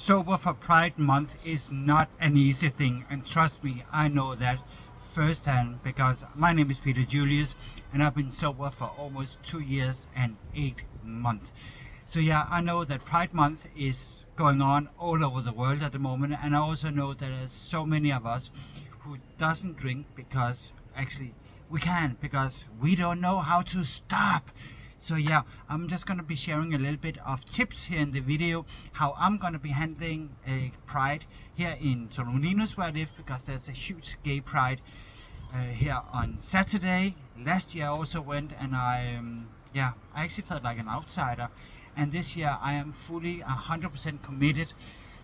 Sober for Pride Month is not an easy thing, and trust me, I know that firsthand because my name is Julius and I've been sober for almost 2 years and 8 months. So yeah, I know that Pride Month is going on all over the world at the moment, and I also know that there's so many of us who doesn't drink because actually we can, because we don't know how to stop. So yeah, I'm just going to be sharing a little bit of tips here in the video, how I'm going to be handling a pride here in Torremolinos where I live, because there's a huge gay pride here on Saturday. Last year I also went, and I actually felt like an outsider. And this year I am fully 100% committed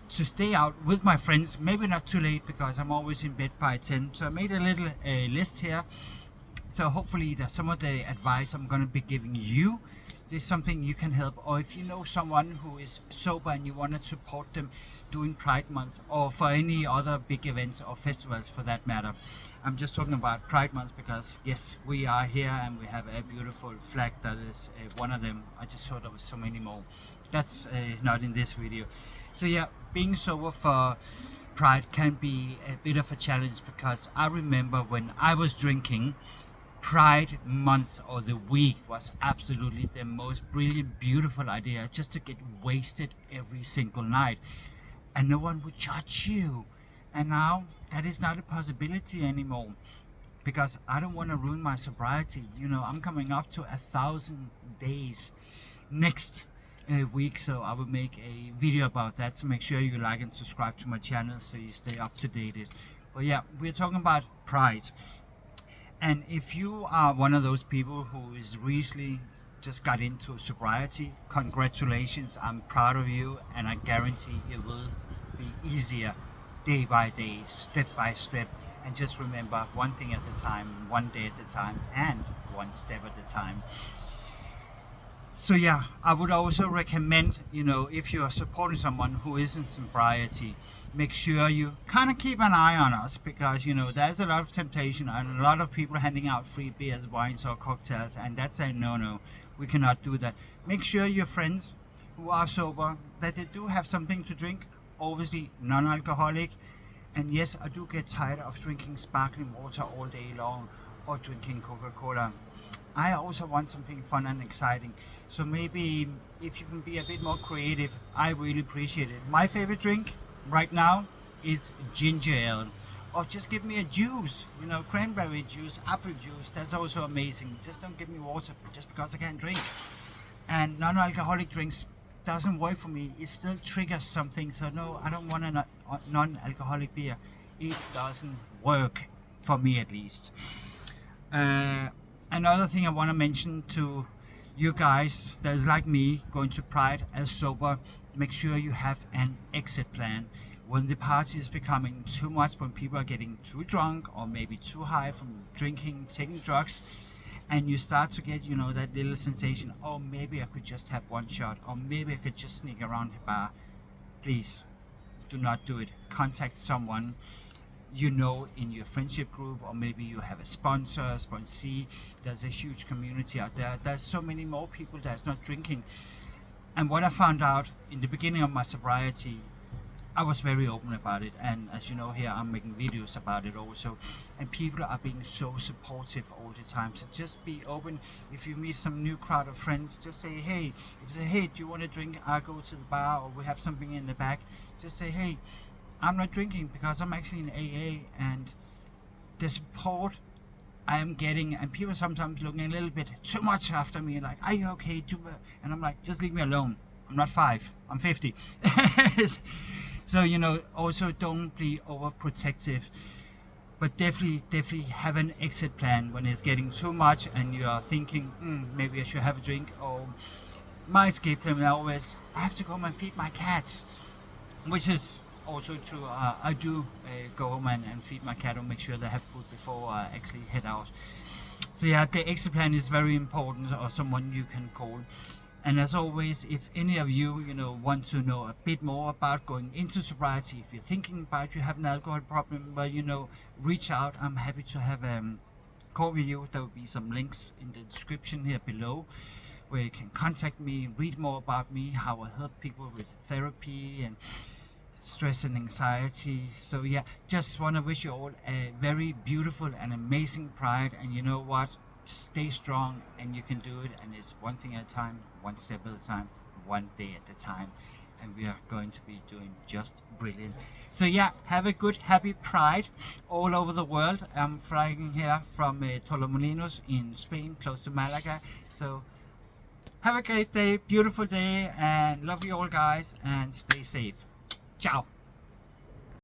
to stay out with my friends, maybe not too late because I'm always in bed by 10. So I made a little list here. So hopefully that some of the advice I'm going to be giving you, there's something you can help, or if you know someone who is sober and you want to support them during Pride Month or for any other big events or festivals for that matter. I'm just talking about Pride Month because yes, we are here and we have a beautiful flag that is one of them. I just saw there was so many more. That's not in this video. So yeah, being sober for Pride can be a bit of a challenge, because I remember when I was drinking, Pride Month or the week was absolutely the most brilliant, beautiful idea, just to get wasted every single night and no one would judge you. And now that is not a possibility anymore, because I don't want to ruin my sobriety. You know, I'm coming up to 1,000 days next week, so I will make a video about that. So make sure you like and subscribe to my channel so you stay up to date. But yeah, we're talking about Pride. And if you are one of those people who is recently just got into sobriety, congratulations, I'm proud of you, and I guarantee it will be easier day by day, step by step. And just remember, one thing at a time, one day at a time, and one step at a time. So yeah, I would also recommend, you know, if you are supporting someone who is in sobriety, make sure you kind of keep an eye on us, because you know there's a lot of temptation and a lot of people handing out free beers, wines or cocktails, and that's a no-no. We cannot do that. Make sure your friends who are sober, that they do have something to drink, obviously non-alcoholic. And yes, I do get tired of drinking sparkling water all day long or drinking Coca-Cola. I also want something fun and exciting. So maybe if you can be a bit more creative, I really appreciate it. My favorite drink right now is ginger ale, or just give me a juice, you know, cranberry juice, apple juice. That's also amazing. Just don't give me water just because I can't drink. And non-alcoholic drinks doesn't work for me. It still triggers something. So no, I don't want a non-alcoholic beer. It doesn't work for me, at least. Another thing I want to mention to you guys that is like me, going to Pride as sober, make sure you have an exit plan. When the party is becoming too much, when people are getting too drunk or maybe too high from drinking, taking drugs, and you start to get, you know, that little sensation, oh, maybe I could just have one shot, or maybe I could just sneak around the bar. Please do not do it. Contact someone you know in your friendship group, or maybe you have a sponsee. There's a huge community out there. There's so many more people that's not drinking. And what I found out in the beginning of my sobriety, I was very open about it, and as you know here, I'm making videos about it also, and people are being so supportive all the time. So just be open. If you meet some new crowd of friends, just say hey. If you say hey, do you want to drink? I'll go to the bar, or we have something in the back. Just say hey, I'm not drinking because I'm actually in AA, and the support I am getting, and people sometimes looking a little bit too much after me, like, are you okay? And I'm like, just leave me alone. I'm not 5, I'm 50. So, you know, also don't be overprotective, but definitely have an exit plan when it's getting too much and you are thinking, maybe I should have a drink. Or my escape plan is always, I have to go home and feed my cats, which is also true. I do go home and feed my cat, or make sure they have food before I actually head out. So yeah, the exit plan is very important, or someone you can call. And as always, if any of you, you know, want to know a bit more about going into sobriety, if you're thinking about you have an alcohol problem, well, you know, reach out. I'm happy to have a call with you. There will be some links in the description here below where you can contact me, read more about me, how I help people with therapy, and stress and anxiety. So yeah, just want to wish you all a very beautiful and amazing Pride. And you know what? Just stay strong, and you can do it. And it's one thing at a time, one step at a time, one day at a time. And we are going to be doing just brilliant. So yeah, have a good, happy Pride all over the world. I'm flying here from Torremolinos in Spain, close to Malaga. So have a great day, beautiful day, and love you all, guys, and stay safe. Ciao.